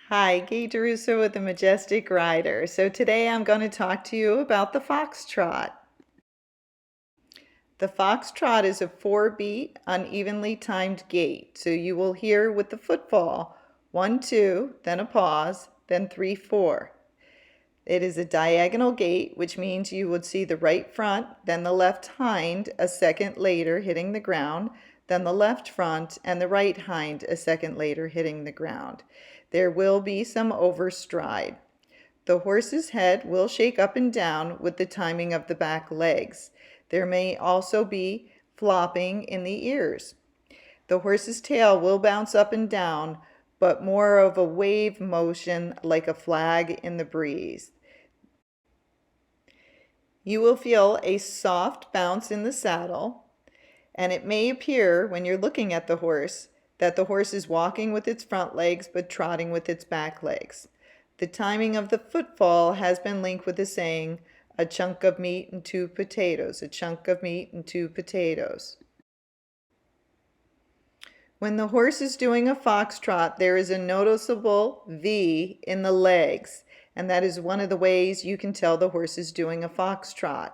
Hi, Gaye DeRusso with the Majestic Rider. So today I'm going to talk to you about the Fox Trot. The Fox Trot is a 4-beat, unevenly timed gait. So you will hear with the footfall 1, 2, then a pause, then 3, 4. It is a diagonal gait, which means you would see the right front, then the left hind a second later hitting the ground, then the left front and the right hind a second later hitting the ground. There will be some overstride. The horse's head will shake up and down with the timing of the back legs. There may also be flopping in the ears. The horse's tail will bounce up and down, but more of a wave motion like a flag in the breeze. You will feel a soft bounce in the saddle, and it may appear when you're looking at the horse that the horse is walking with its front legs but trotting with its back legs. The timing of the footfall has been linked with the saying, a chunk of meat and 2 potatoes, a chunk of meat and 2 potatoes. When the horse is doing a foxtrot, there is a noticeable V in the legs, and that is one of the ways you can tell the horse is doing a foxtrot.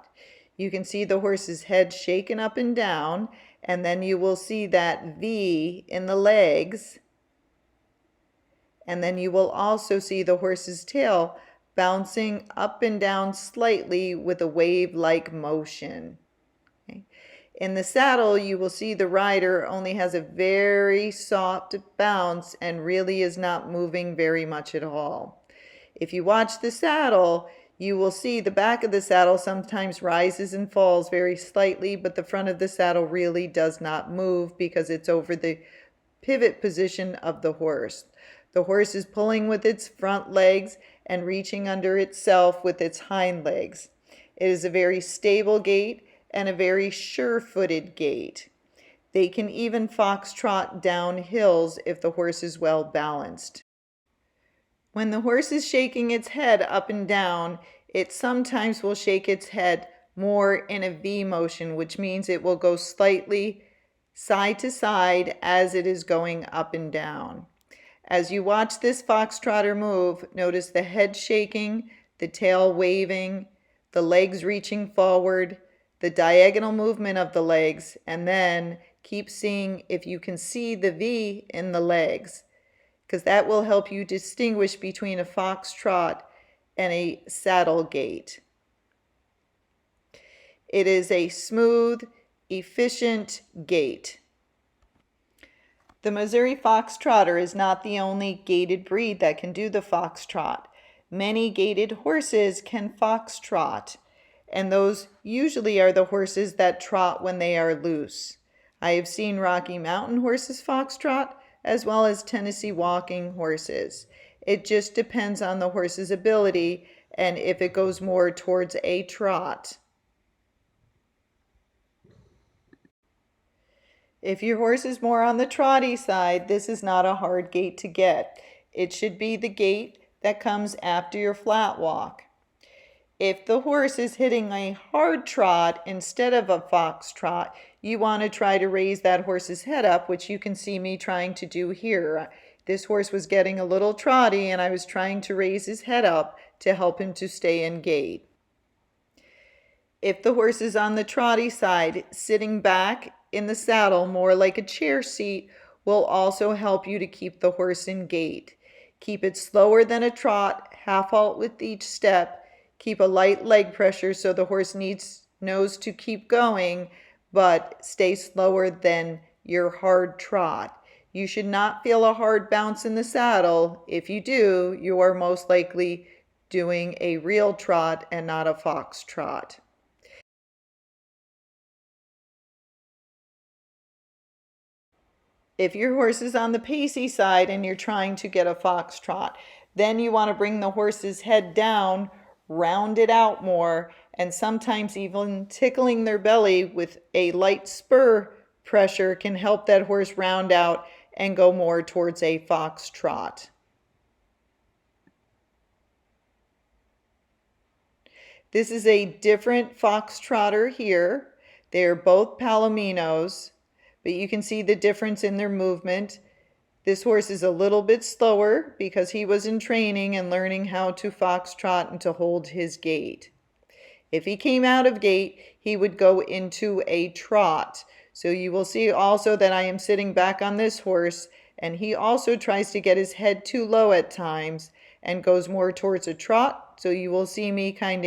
You can see the horse's head shaken up and down, and then you will see that V in the legs, and then you will also see the horse's tail bouncing up and down slightly with a wave-like motion. Okay. In the saddle, you will see the rider only has a very soft bounce and really is not moving very much at all. If you watch the saddle, you will see the back of the saddle sometimes rises and falls very slightly, but the front of the saddle really does not move because it's over the pivot position of the horse. The horse is pulling with its front legs and reaching under itself with its hind legs. It is a very stable gait and a very sure-footed gait. They can even foxtrot down hills if the horse is well balanced. When the horse is shaking its head up and down, it sometimes will shake its head more in a V motion, which means it will go slightly side to side as it is going up and down. As you watch this foxtrotter move, notice the head shaking, the tail waving, the legs reaching forward, the diagonal movement of the legs, and then keep seeing if you can see the V in the legs, because that will help you distinguish between a foxtrot and a saddle gait. It is a smooth, efficient gait. The Missouri Fox Trotter is not the only gaited breed that can do the foxtrot. Many gaited horses can foxtrot, and those usually are the horses that trot when they are loose. I have seen Rocky Mountain horses foxtrot, as well as Tennessee walking horses. It just depends on the horse's ability and if it goes more towards a trot. If your horse is more on the trotty side, this is not a hard gait to get. It should be the gait that comes after your flat walk. If the horse is hitting a hard trot instead of a fox trot, you want to try to raise that horse's head up, which you can see me trying to do here. This horse was getting a little trotty, and I was trying to raise his head up to help him to stay in gait. If the horse is on the trotty side, sitting back in the saddle more like a chair seat will also help you to keep the horse in gait. Keep it slower than a trot, half halt with each step. Keep a light leg pressure so the horse knows to keep going, but stay slower than your hard trot. You should not feel a hard bounce in the saddle. If you do, you are most likely doing a real trot and not a fox trot. If your horse is on the pacey side and you're trying to get a fox trot, then you want to bring the horse's head down, round it out more, and sometimes even tickling their belly with a light spur pressure can help that horse round out and go more towards a fox trot. This is a different fox trotter here. They're both palominos, but you can see the difference in their movement. This horse is a little bit slower because he was in training and learning how to foxtrot and to hold his gait. If he came out of gait, he would go into a trot. So you will see also that I am sitting back on this horse, and he also tries to get his head too low at times and goes more towards a trot. So you will see me kind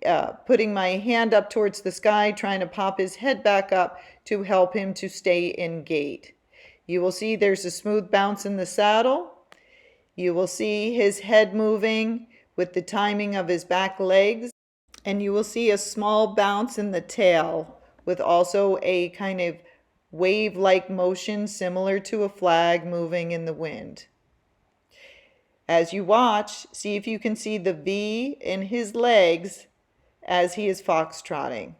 of putting my hand up towards the sky, trying to pop his head back up to help him to stay in gait. You will see there's a smooth bounce in the saddle. You will see his head moving with the timing of his back legs. And you will see a small bounce in the tail with also a kind of wave-like motion similar to a flag moving in the wind. As you watch, see if you can see the V in his legs as he is foxtrotting.